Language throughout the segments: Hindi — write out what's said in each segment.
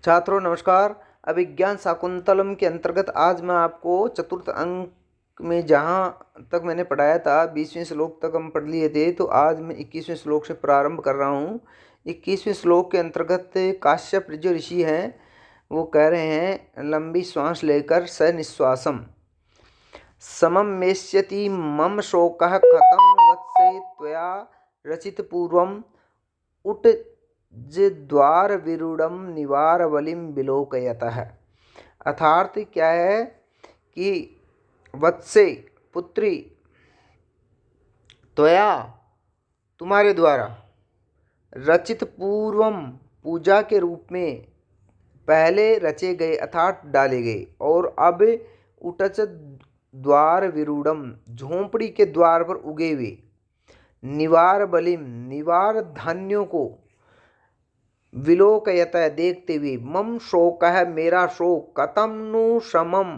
छात्रों नमस्कार। अभिज्ञान शाकुंतलम के अंतर्गत आज मैं आपको चतुर्थ अंक में जहाँ तक मैंने पढ़ाया था 20वें श्लोक तक हम पढ़ लिए थे, तो आज मैं 21वें श्लोक से प्रारंभ कर रहा हूँ। 21वें श्लोक के अंतर्गत काश्यप जो ऋषि हैं वो कह रहे हैं, लंबी श्वास लेकर सनिश्वासम समम मेष्यति मम शोकः कथम वत्से त्वया रचित पूर्वम उट द्वार विरूढ़म निवार बलिम विलोकयतः। अर्थात क्या है कि वत्से पुत्री त्वया तुम्हारे द्वारा रचित पूर्वम पूजा के रूप में पहले रचे गए अर्थात डाले गए, और अब उटच द्वार विरूढ़म झोंपड़ी के द्वार पर उगे हुए निवार बलिम निवार धान्यों को विलोकयत देखते हुए मम शोक है मेरा शोक कथम नु शमम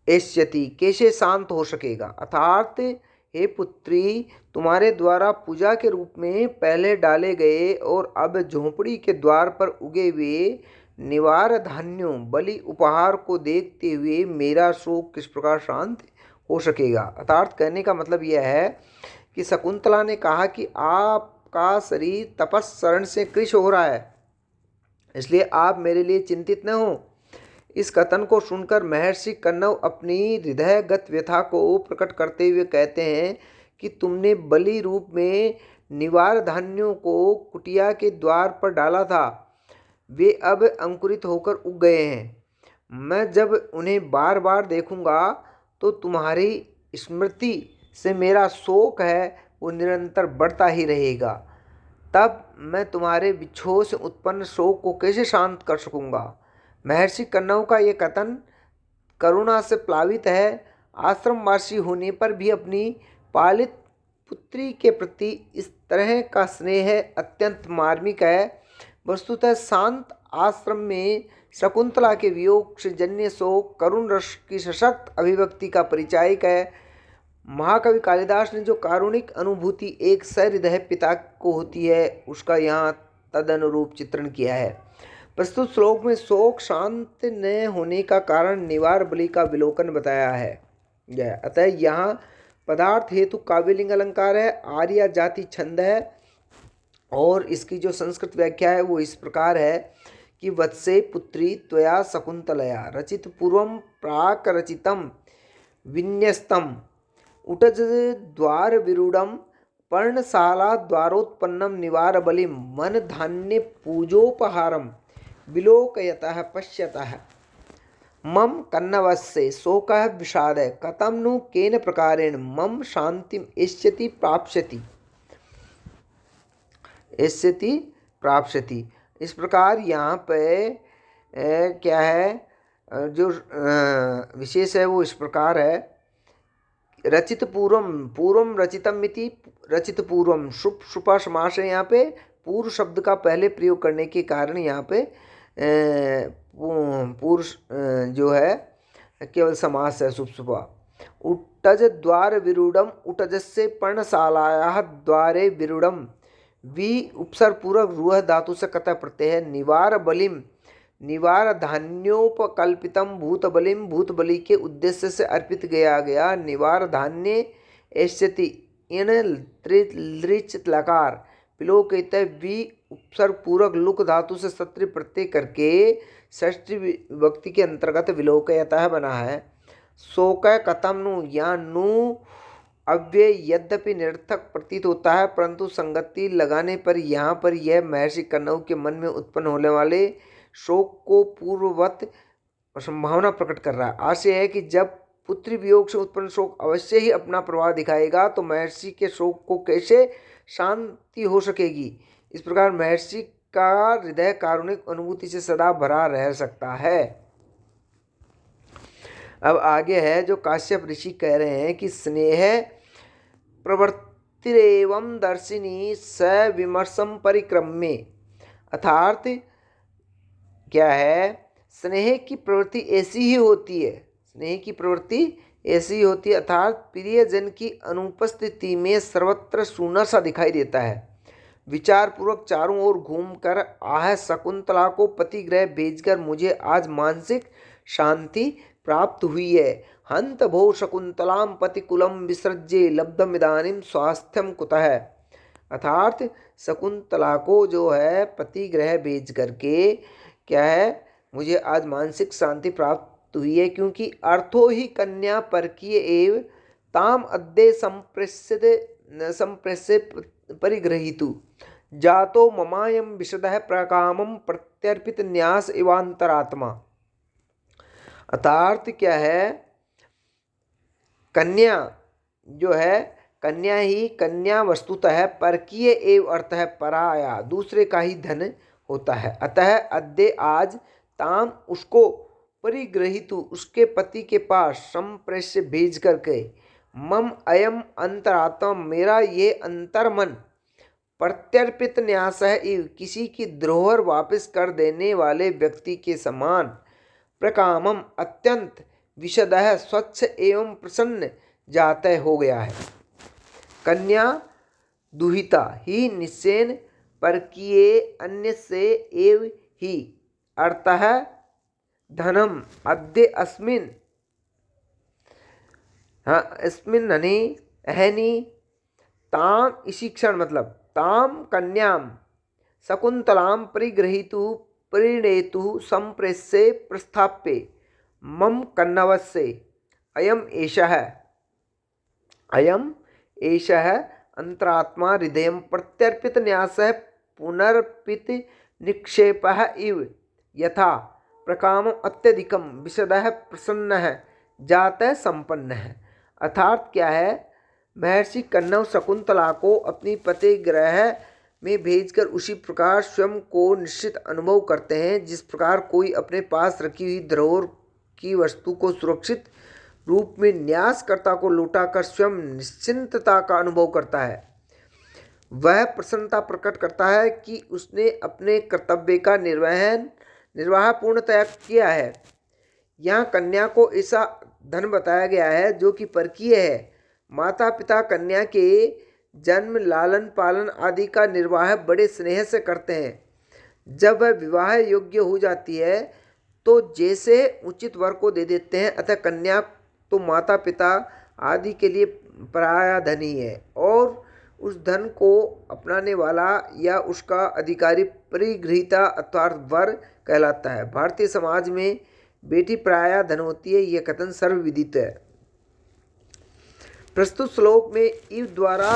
एष्यति कैसे शांत हो सकेगा। अर्थात हे पुत्री तुम्हारे द्वारा पूजा के रूप में पहले डाले गए और अब झोंपड़ी के द्वार पर उगे हुए निवार धान्यों बलि उपहार को देखते हुए मेरा शोक किस प्रकार शांत हो सकेगा। अर्थात कहने का मतलब यह है कि शकुंतला ने कहा कि आपका शरीर तपस्सरण से कृश हो रहा है, इसलिए आप मेरे लिए चिंतित न हो। इस कथन को सुनकर महर्षि कण्व अपनी हृदयगत व्यथा को प्रकट करते हुए कहते हैं कि तुमने बलि रूप में निवार धान्यों को कुटिया के द्वार पर डाला था, वे अब अंकुरित होकर उग गए हैं। मैं जब उन्हें बार बार देखूंगा तो तुम्हारी स्मृति से मेरा शोक है वो निरंतर बढ़ता ही रहेगा। तब मैं तुम्हारे विच्छोह से उत्पन्न शोक को कैसे शांत कर सकूंगा। महर्षि कण्व का ये कथन करुणा से प्लावित है। आश्रमवासी होने पर भी अपनी पालित पुत्री के प्रति इस तरह का स्नेह अत्यंत मार्मिक है। वस्तुतः शांत आश्रम में शकुंतला के वियोग से जन्य शोक करुण रस की सशक्त अभिव्यक्ति का परिचायक है। महाकवि कालिदास ने जो कारुणिक अनुभूति एक सहृदय पिता को होती है उसका यहाँ तदनुरूप चित्रण किया है। प्रस्तुत श्लोक में शोक शांत न होने का कारण निवार बलि का विलोकन बताया है। अतः यहाँ पदार्थ हेतु काव्यलिंग अलंकार है, आर्या जाति छंद है, और इसकी जो संस्कृत व्याख्या है वो इस प्रकार है कि वत्से पुत्री त्वया शकुंतलया रचित पूर्वम प्राक रचितम विन्यस्तम उटज द्वार विरूढ़म पर्णशाला द्वारोत्पन्नम निवार बलिम मन धान्य पूजोपहारम विलोकयतः पश्यतः मम कन्नवस्य शोकः विषादः कथम नु केन प्रकारेण मम शांतिम एष्यति प्राप्स्यति। इस प्रकार यहाँ पे क्या है जो विशेष है वो इस प्रकार है, रचित पूर्वम रचितम इति रचित पूर्वम शुभ शुपा समास है। यहाँ पे पूर्व शब्द का पहले प्रयोग करने के कारण यहाँ पे पूर्व जो है केवल समास है शुभ शुपा। उटज द्वार विरूढ़म उटजस्य पर्णशालायाः द्वारे विरूढ़म वि उपसर्ग पूर्वक रूह धातु से कतः प्रत्यय है। निवार बलिम निवार धान्योपकल्पितम भूत बलिम भूत बलि के उद्देश्य से अर्पित गया निवार धान्य एष्यति इन त्रिच लकार विलोकित वि उपसर्ग पूर्वक लुक धातु से सत्री प्रत्यय करके षष्ठी विभक्ति के अंतर्गत विलोकयतः बना है। शोक कथम नु या नु अव्यय यद्यपि निरर्थक प्रतीत होता है, परंतु संगति लगाने पर यहाँ पर यह महर्षि कण्व के मन में उत्पन्न होने वाले शोक को पूर्ववत संभावना प्रकट कर रहा है। आशय है कि जब पुत्री वियोग से उत्पन्न शोक अवश्य ही अपना प्रभाव दिखाएगा तो महर्षि के शोक को कैसे शांति हो सकेगी। इस प्रकार महर्षि का हृदय कारुणिक अनुभूति से सदा भरा रह सकता है। अब आगे है जो काश्यप ऋषि कह रहे हैं कि स्नेह प्रवृत्तिरेवं दर्शिनी स विमर्शम परिक्रम्य। अर्थात क्या है, स्नेह की प्रवृत्ति ऐसी ही होती है, स्नेह की प्रवृत्ति ऐसी ही होती है अर्थात प्रियजन की अनुपस्थिति में सर्वत्र सूना सा दिखाई देता है। विचार पूर्वक चारों ओर घूमकर आह शकुंतला को पति गृह भेजकर मुझे आज मानसिक शांति प्राप्त हुई है। हंत भो शकुंतलाम पतिकुलम विसृज्य लब्धमिदानीं स्वास्थ्यम कुतः। अर्थात शकुंतला को जो है पति गृह भेज करके क्या है मुझे आज मानसिक शांति प्राप्त हुई है, क्योंकि अर्थो ही कन्या परकीय एव ताम अद्य संप्रेष्य परिगृहीतु जातो ममायम विशदः प्रकामम प्रत्यर्पित न्यास एवांतरात्मा। अर्थात क्या है, कन्या जो है कन्या ही कन्या वस्तुतः परकीय एव अर्थ है पराया, दूसरे का ही धन होता है। अतः अद्य आज ताम उसको परिग्रहितु उसके पति के पास संप्रेष्य भेज करके मम अयम अंतरात्मा मेरा ये अंतर्मन प्रत्यर्पित न्यास है इव किसी की धरोहर वापस कर देने वाले व्यक्ति के समान प्रकामम अत्यंत विशदः स्वच्छ एवं प्रसन्न जातः हो गया है। कन्या दुहिता ही निश्चयन परकीय अन्य से एव ही अर्थः धनम अद्य अस्मिन् अस्मिन् हनि अहनि ताम इसी क्षण मतलब ताम कन्याम शकुंतलाम परिगृहीतु परिणेतु संप्रेष्य प्रस्थाप्य मम कन्नवस्य अयम एषः अंतरात्मा हृदय प्रत्यर्पित न्यासः पुनर्पित निक्षेपः इव यथा प्रकाम अत्यधिकम विशदः प्रसन्नः जातः संपन्नः। अर्थात क्या है, महर्षि कन्नव शकुंतला को अपनी पति गृह में भेजकर उसी प्रकार स्वयं को निश्चित अनुभव करते हैं जिस प्रकार कोई अपने पास रखी हुई धरोहर की वस्तु को सुरक्षित रूप में न्यासकर्ता को लौटाकर स्वयं निश्चिंतता का अनुभव करता है। वह प्रसन्नता प्रकट करता है कि उसने अपने कर्तव्य का निर्वाह पूर्णतया किया है। यहाँ कन्या को ऐसा धन बताया गया है जो कि परकीय है। माता पिता कन्या के जन्म लालन पालन आदि का निर्वाह बड़े स्नेह से करते हैं। जब वह विवाह योग्य हो जाती है तो जैसे उचित वर को दे देते हैं। अतः कन्या तो माता पिता आदि के लिए पराया धन ही है और उस धन को अपनाने वाला या उसका अधिकारी परिगृहीता अर्थात वर कहलाता है। भारतीय समाज में बेटी पराया धन होती है, यह कथन सर्वविदित है। प्रस्तुत श्लोक में इव द्वारा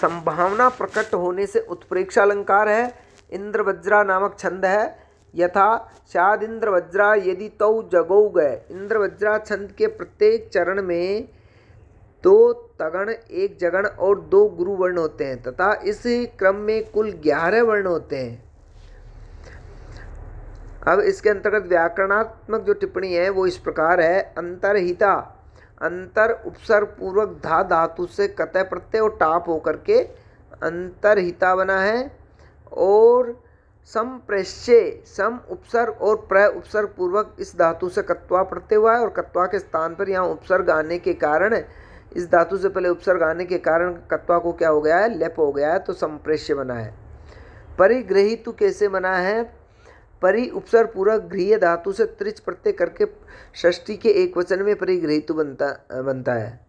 संभावना प्रकट होने से उत्प्रेक्षा अलंकार है। इंद्रवज्रा नामक छंद है। यथा शाद इंद्रवज्रा यदि तौ जगौ गए। इंद्रवज्रा छंद के प्रत्येक चरण में 2 तगण 1 जगण और 2 गुरु वर्ण होते हैं तथा इस क्रम में कुल 11 वर्ण होते हैं। अब इसके अंतर्गत व्याकरणात्मक जो टिप्पणी है वो इस प्रकार है। अंतरहिता अंतर उपसर्ग पूर्वक धा धातु से कतः प्रत्यय और टाप होकर के अंतरहिता बना है और संप्रेष्य सम उपसर्ग और प्र उपसर्ग पूर्वक इस धातु से कत्वा प्रत्यय हुआ है और कत्वा के स्थान पर यहाँ उपसर्ग आने के कारण इस धातु से पहले उपसर्ग आने के कारण कत्वा को क्या हो गया है, लेप हो गया है, तो संप्रेष्य बना है। परिग्रहितु कैसे बना है? परि उपसर्ग पूर्वक गृह्य धातु से त्रिच प्रत्यय करके षष्ठी के एक वचन में परिग्रहितु बनता है।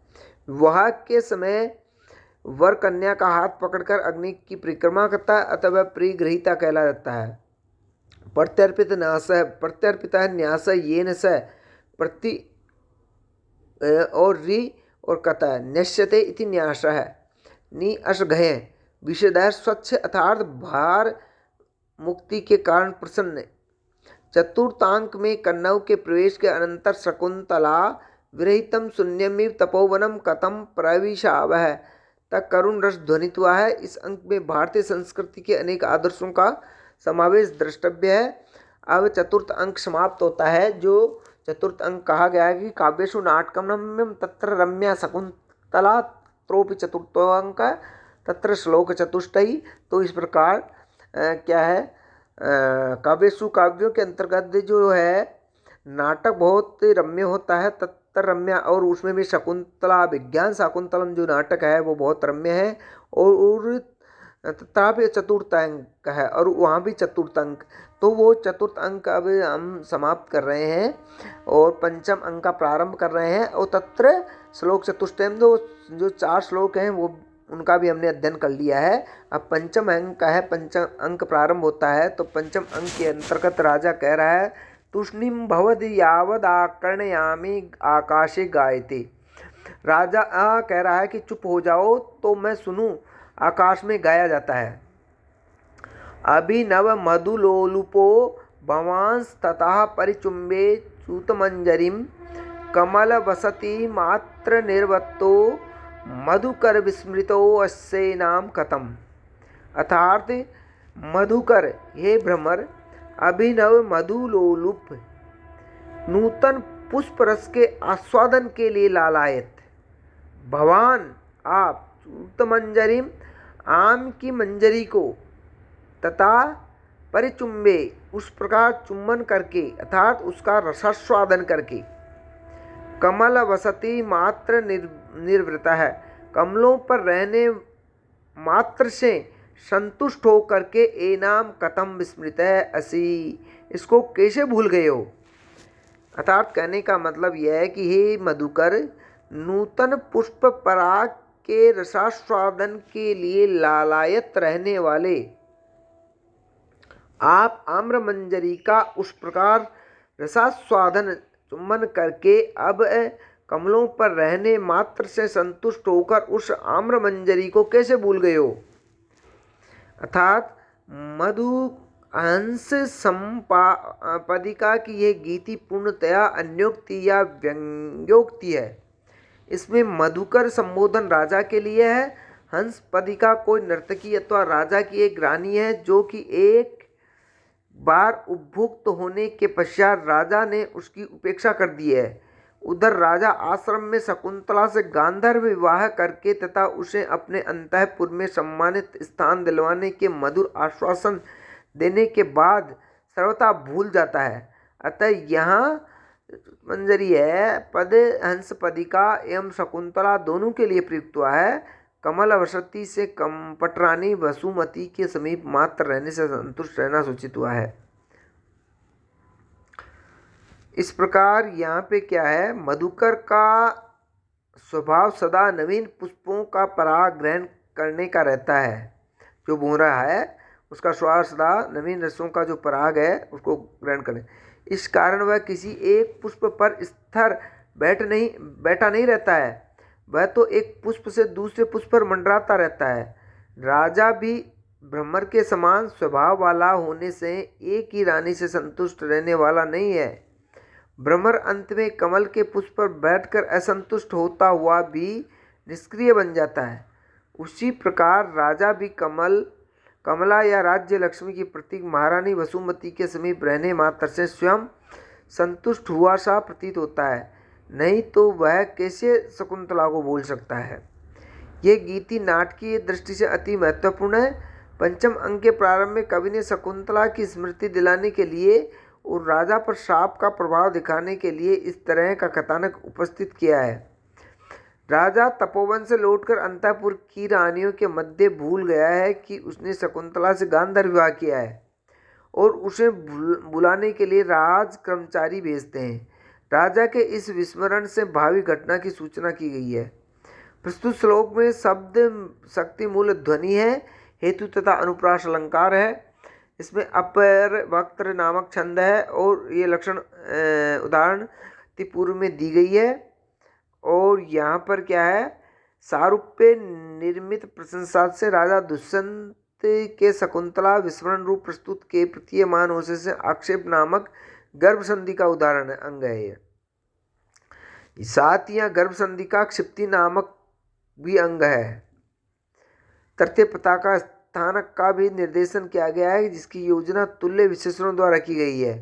विवाह के समय वर कन्या का हाथ पकड़कर अग्नि की परिक्रमा करता है अतः वह परिग्रहिता कहला जाता है। प्रत्यर्पित न्यास प्रत्यर्पिता है न्यास येन स प्रति और रि और कथा न्यस्यते इति न्यास है। नि अश घय विषयदय स्वच्छ अर्थात भार मुक्ति के कारण प्रसन्न। चतुर्थांक में कन्नव के प्रवेश के अनंतर शकुंतला विरहितम शून्यमिव तपोवनम कथम प्रविशावह तक करुण रस ध्वनित हुआ है। इस अंक में भारतीय संस्कृति के अनेक आदर्शों का समावेश द्रष्टव्य है। अब चतुर्थ अंक समाप्त होता है। जो चतुर्थ अंक कहा गया है कि काव्येषु नाटकम रम्यम तत्र रम्या शकुंतला त्रोपि चतुर्थो अंक तत्र श्लोक चतुष्टयी। तो इस प्रकार क्या है, काव्येषु काव्यों के अंतर्गत जो है नाटक बहुत रम्य होता है तत्र रम्या, और उसमें भी शकुंतला विज्ञान शाकुंतलम जो नाटक है वो बहुत रम्य है। और तथापि चतुर्थ अंक है और वहाँ भी चतुर्थ अंक। तो वो चतुर्थ अंक अब हम समाप्त कर रहे हैं और पंचम अंक का प्रारंभ कर रहे हैं। और तत्र श्लोक चतुष्टयम, जो 4 श्लोक हैं वो उनका भी हमने अध्ययन कर लिया है। अब पंचम अंक का है, पंचम अंक प्रारंभ होता है। तो पंचम अंक के अंतर्गत राजा कह रहा है, तूष्णीम भवद यावद आकर्णयामि आकाशे गायते। राजा कह रहा है कि चुप हो जाओ तो मैं सुनूं, आकाश में गाया जाता है। अभिनव मधुलोलुपो भवांस ततः परिचुम्बे चूतमंजरीम कमल वसति मात्र निर्वत्तो मधुकर विस्मृतो अस्य नाम कथम। अर्थात मधुकर, हे भ्रमर, अभिनव मधुलोलुप, नूतन पुष्प रस के आस्वादन के लिए लालायत, भवान आप, चूतमंजरीम आम की मंजरी को, तथा परिचुम्बे उस प्रकार चुम्बन करके अर्थात उसका रसास्वादन करके, कमल वसति मात्र निर्वृत है, कमलों पर रहने मात्र से संतुष्ट हो करके एनाम कथम विस्मृत है असी, इसको कैसे भूल गए हो। अर्थात कहने का मतलब यह है कि हे मधुकर, नूतन पुष्प पराग के रसास्वादन के लिए लालायत रहने वाले आप आम्र मंजरी का उस प्रकार रसास्वादन चुम्बन करके अब कमलों पर रहने मात्र से संतुष्ट होकर उस आम्र मंजरी को कैसे भूल गए हो। अर्थात मधु हंस संपादिका की यह गीति पूर्णतया अन्योक्ति या व्यंग्योक्ति है। इसमें मधुकर संबोधन राजा के लिए है। हंस पदिका कोई नर्तकी अथवा राजा की एक रानी है जो कि एक बार उपभुक्त होने के पश्चात राजा ने उसकी उपेक्षा कर दी है। उधर राजा आश्रम में शकुंतला से गांधर्व विवाह करके तथा उसे अपने अंतःपुर में सम्मानित स्थान दिलवाने के मधुर आश्वासन देने के बाद सर्वथा भूल जाता है। अतः यहाँ मंजरी है पद हंस पदिका एवं शकुंतला दोनों के लिए प्रयुक्त हुआ है। कमल वसती से कपटरानी वसुमती के समीप मात्र रहने से संतुष्ट रहना सूचित हुआ है। इस प्रकार यहाँ पे क्या है, मधुकर का स्वभाव सदा नवीन पुष्पों का पराग ग्रहण करने का रहता है। जो भूरा है उसका स्वभाव सदा नवीन रसों का जो पराग है उसको ग्रहण करें। इस कारण वह किसी एक पुष्प पर स्थिर बैठा नहीं रहता है, वह तो एक पुष्प से दूसरे पुष्प पर मंडराता रहता है। राजा भी भ्रमर के समान स्वभाव वाला होने से एक ही रानी से संतुष्ट रहने वाला नहीं है। भ्रमर अंत में कमल के पुष्प पर बैठकर असंतुष्ट होता हुआ भी निष्क्रिय बन जाता है। उसी प्रकार राजा भी कमला या राज्य लक्ष्मी की प्रतीक महारानी वसुमती के समीप रहने मात्र से स्वयं संतुष्ट हुआ सा प्रतीत होता है, नहीं तो वह कैसे शकुंतला को भूल सकता है। यह गीति नाटकीय दृष्टि से अति महत्वपूर्ण है। पंचम अंक के प्रारंभ में कवि ने शकुंतला की स्मृति दिलाने के लिए और राजा पर शाप का प्रभाव दिखाने के लिए इस तरह का कथानक उपस्थित किया है। राजा तपोवन से लौटकर अंतःपुर की रानियों के मध्य भूल गया है कि उसने शकुंतला से गांधर्व विवाह किया है और उसे बुलाने के लिए राज कर्मचारी भेजते हैं। राजा के इस विस्मरण से भावी घटना की सूचना की गई है। प्रस्तुत श्लोक में शब्द शक्ति मूल ध्वनि है, हेतु तथा अनुप्रास अलंकार है। इसमें अपर वक्त्र नामक छंद है और ये लक्षण उदाहरण पूर्व में दी गई है। और यहाँ पर क्या है, सारूप्य निर्मित प्रशंसा से राजा दुष्यंत के शकुंतला विस्मरण रूप प्रस्तुत के प्रतीयमान होने से आक्षेप नामक गर्भ संधि का उदाहरण अंग है। ये साथ ही गर्भ संधि का क्षिप्ति नामक भी अंग है। तृतीय पताका स्थानक का भी निर्देशन किया गया है जिसकी योजना तुल्य विशेषणों द्वारा की गई है।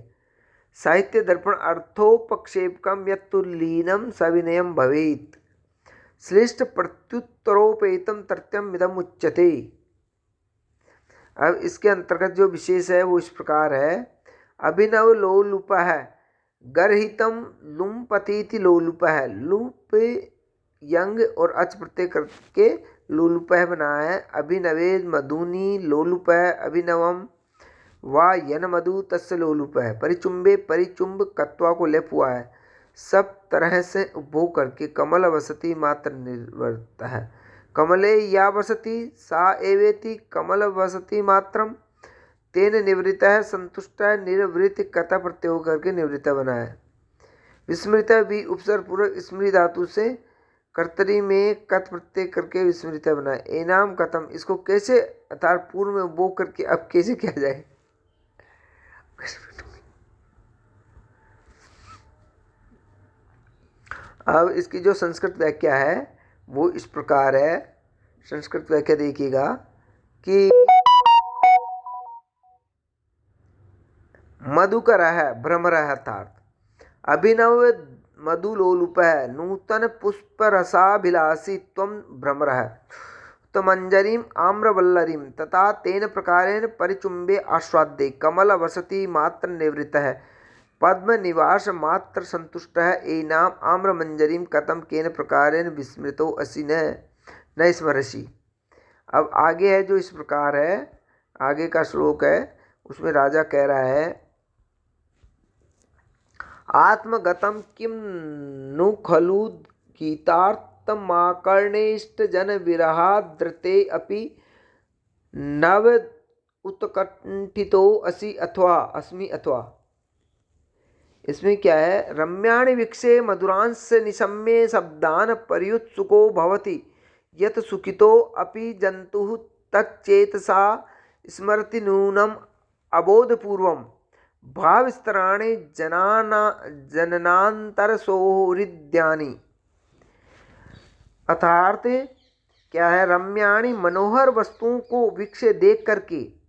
साहित्य दर्पण अर्थोपक्षेपकम यत्तुल्लीनम सविनयम भवेत् श्रेष्ठ प्रत्युत्तरोपेतम तृतीयम इदम उच्यते। अब इसके अंतर्गत जो विशेष है वो इस प्रकार है। अभिनव लोलुप है, गर्हितम लुम्पतीति लोलुप है, लुप यंग और अच प्रत्यय करके लोलुपः बना है। अभिनवे मधुनी लोलुपः अभिनवम वा यन मधु तस्य लोलुपः। परिचुंबे परिचुंब कत्वा को लेप हुआ है। सब तरह से उपभोग करके कमल वसति मात्र निर्वर्त है। कमले या वसति सा एवेति कमल वसति मात्रम तेन निवृत्त है संतुष्ट है। निर्वृत्त कथा प्रत्यय करके निवृत्त बना है। विस्मृत भी उपसर्ग पूर्वक स्मृति धातु से कर्तरी में कथ प्रत्यय करके विस्मृत बना है। एनाम कथम, इसको कैसे अर्थात पूर्व में उपभोग करके अब कैसे किया जाए। अब इसकी जो संस्कृत व्याख्या है वो इस प्रकार है। संस्कृत व्याख्या देखिएगा कि मधुकर है भ्रमर अर्थात अभिनव मधुलोलुप है नूतन पुष्प रसाभिलाषी त्वं भ्रमर है तमंजरीम आम्रवल्लरीम तथा तेन प्रकारेण परिचुंबे आस्वाद्ये कमल वसति मात्र निवृत्त है पद्म निवास मात्र संतुष्ट है। एनाम आम्रमंजरीम कथम केन प्रकारेण विस्मृतो असि न स्मरसि। अब आगे है जो इस प्रकार है, आगे का श्लोक है उसमें राजा कह रहा है आत्मगतम किम नु खलु गीतार्थमाकर्णेष्ट जन विरहाद्रते अपि नव उत्कंठितो असि अथवा अस्मि अथवा। इसमें क्या है, रम्याणि वीक्षे मधुरांश निशम्ये शब्दान पर्युत्सुको भवति यत सुखितो अपि जन्तुः तच्चेतसा स्मरति नूनम अबोधपूर्वम भावस्तराणि जननांतरसौहृद्यानि। अर्थात क्या है, रम्याणि मनोहर वस्तुओं को वीक्षे देख करके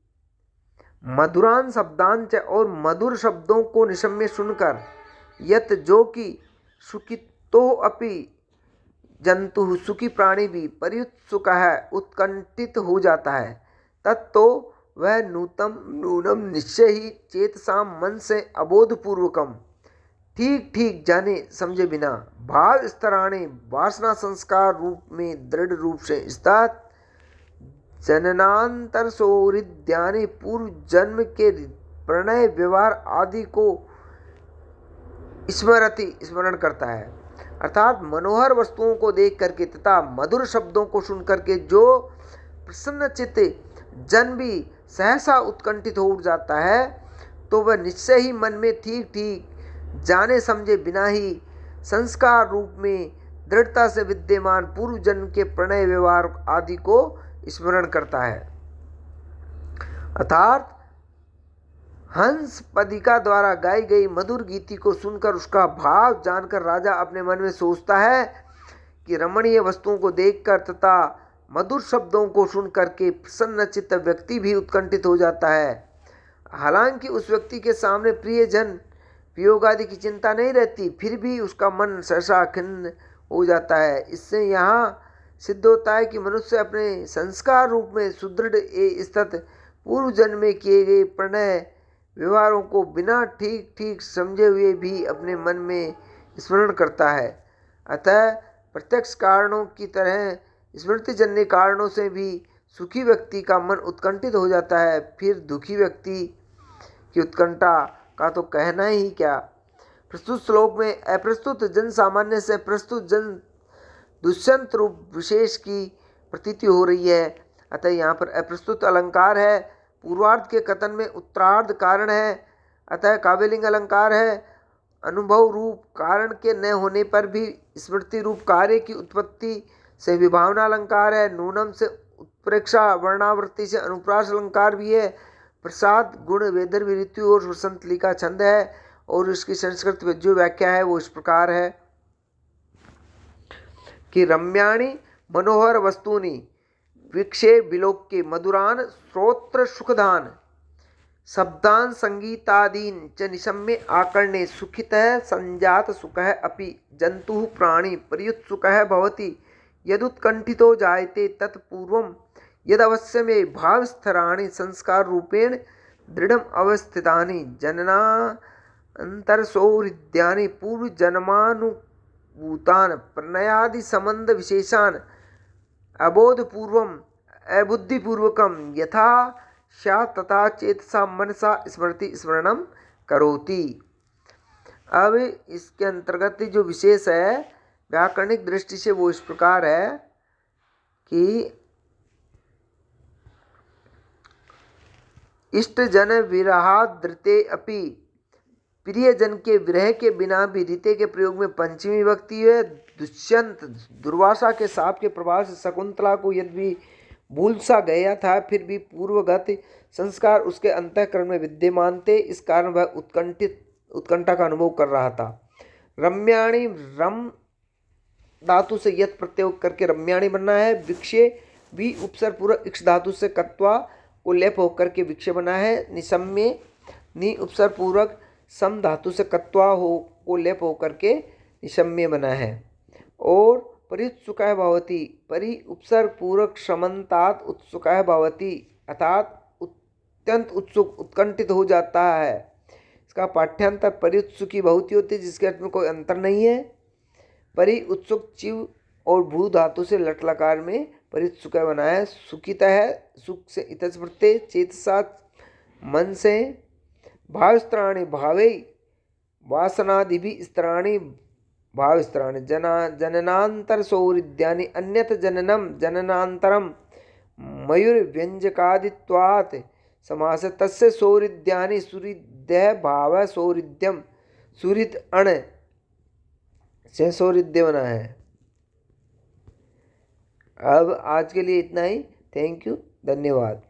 मधुरान शब्दांच और मधुर शब्दों को निशम्य सुनकर यत जो कि सुखितो अपि जंतु सुखी प्राणी भी पर्युत्सुक है उत्कंठित हो जाता है तत्तो वह नूनम निश्चय ही चेतसा मन से अबोधपूर्वकम ठीक ठीक जाने समझे बिना भाव स्तराणे वासना संस्कार रूप में दृढ़ रूप से स्थित जननांतर सौहृद्यानि पूर्व जन्म के प्रणय व्यवहार आदि को स्मरण करता है। अर्थात मनोहर वस्तुओं को देख करके तथा मधुर शब्दों को सुन करके जो प्रसन्न चित्त जन भी सहसा उत्कंठित हो उठ जाता है तो वह निश्चय ही मन में ठीक ठीक जाने समझे बिना ही संस्कार रूप में दृढ़ता से विद्यमान पूर्व जन्म के प्रणय व्यवहार आदि को स्मरण करता है। अर्थात हंस पदिका द्वारा गाई गई मधुर गीति को सुनकर उसका भाव जानकर राजा अपने मन में सोचता है कि रमणीय वस्तुओं को देखकर तथा मधुर शब्दों को सुन करके प्रसन्नचित्त व्यक्ति भी उत्कंठित हो जाता है। हालांकि उस व्यक्ति के सामने प्रियजन वियोग आदि की चिंता नहीं रहती, फिर भी उसका मन सहसा खिन्न हो जाता है। इससे यहाँ सिद्ध होता है कि मनुष्य अपने संस्कार रूप में सुदृढ़ स्थित पूर्व जन्म में किए गए प्रणय व्यवहारों को बिना ठीक ठीक समझे हुए भी अपने मन में स्मरण करता है। अतः प्रत्यक्ष कारणों की तरह स्मृतिजन्य कारणों से भी सुखी व्यक्ति का मन उत्कंठित हो जाता है, फिर दुखी व्यक्ति की उत्कंठा का तो कहना ही क्या। प्रस्तुत श्लोक में अप्रस्तुत जन सामान्य से प्रस्तुत जन दुष्यंत रूप विशेष की प्रतीति हो रही है। अतः यहाँ पर अप्रस्तुत अलंकार है, पूर्वार्ध के कथन में उत्तरार्ध कारण है, अतः काव्यलिंग अलंकार है। अनुभव रूप कारण के न होने पर भी स्मृति रूप कार्य की उत्पत्ति से विभावना अलंकार है। नूनम से उत्प्रेक्षा वर्णावृत्ति से अनुप्रास अलंकार भी है। प्रसाद गुण वेदर विऋतु और वसंतली का छंद है और इसकी संस्कृत में जो व्याख्या है वो इस प्रकार है कि रम्याणि मनोहर वस्तूनि वीक्षे विलोक्य मधुरान श्रोत्र सुखदान शब्दान संगीतादीन च निशम्य आकर्णे सुखितः संजात सुखः अपि जंतुः प्राणी पर्युत्सुकः भवति यदुत्कंठितो जायते तत्पूर्वं यदवश्यमेव भावस्थराणि संस्कार रूपेण दृढ़म अवस्थितानि जननांतरसौहृद्यानि पूर्व जन्मानुभूतान प्रणयादि संबंध विशेषान अबोधपूर्वम अबुद्धिपूर्वकम यथा स्यात् तथा चेतसा मनसा स्मृति स्मरणम करोति। अब इसके अंतर्गत जो विशेष है व्याकरणिक दृष्टि से वो इस प्रकार है कि इष्ट जन विरहाद धृते अपि, प्रियजन के विरह के बिना भी रीते के प्रयोग में पंचमी विभक्ति है। दुष्यंत दुर्वासा के शाप के प्रभाव से शकुंतला को यद्यपि भूल सा गया था, फिर भी पूर्वगत संस्कार उसके अंतःकरण में विद्यमान थे, इस कारण वह उत्कंठा का अनुभव कर रहा था। रम्याणी रम धातु से यत प्रत्यय करके रम्याणी बनना है। विक्षे भी उपसर्ग पूर्वक इक्ष धातु से कत्वा को लेप होकर के विक्षे बना है। निसम्य नि उपसर्ग पूर्वक सम धातु से कत्वा हो को लेप होकर के निशम्य बना है। और परित्सुकाय भवति, परि उपसर्ग पूर्वक समन्तात उत्सुकाय भवति, अर्थात अत्यंत उत्सुक उत्कंठित हो जाता है। इसका पाठ्यांतर परित्सुकी बहुती होती है, जिसके अर्थ में कोई अंतर नहीं है। परि उत्सुक चिव और भू धातु से लट लकार में परित्सुकाय बना है। सुखिता है, सुख से इतच प्रत्यय, चेतसा मन से, भावस्त्राणि भावे वासनादिभि स्त्राणि भाव स्त्राणि, जननांतर सौहृद्यानि अन्यत जननम जननांतरम मयूरव्यंजकादित्वात् समास तस्य सौहृद्यानि सुहृदय भाव सौहृद्यम, सुहृद अण से सौहृदय बना है। अब आज के लिए इतना ही। थैंक यू, धन्यवाद।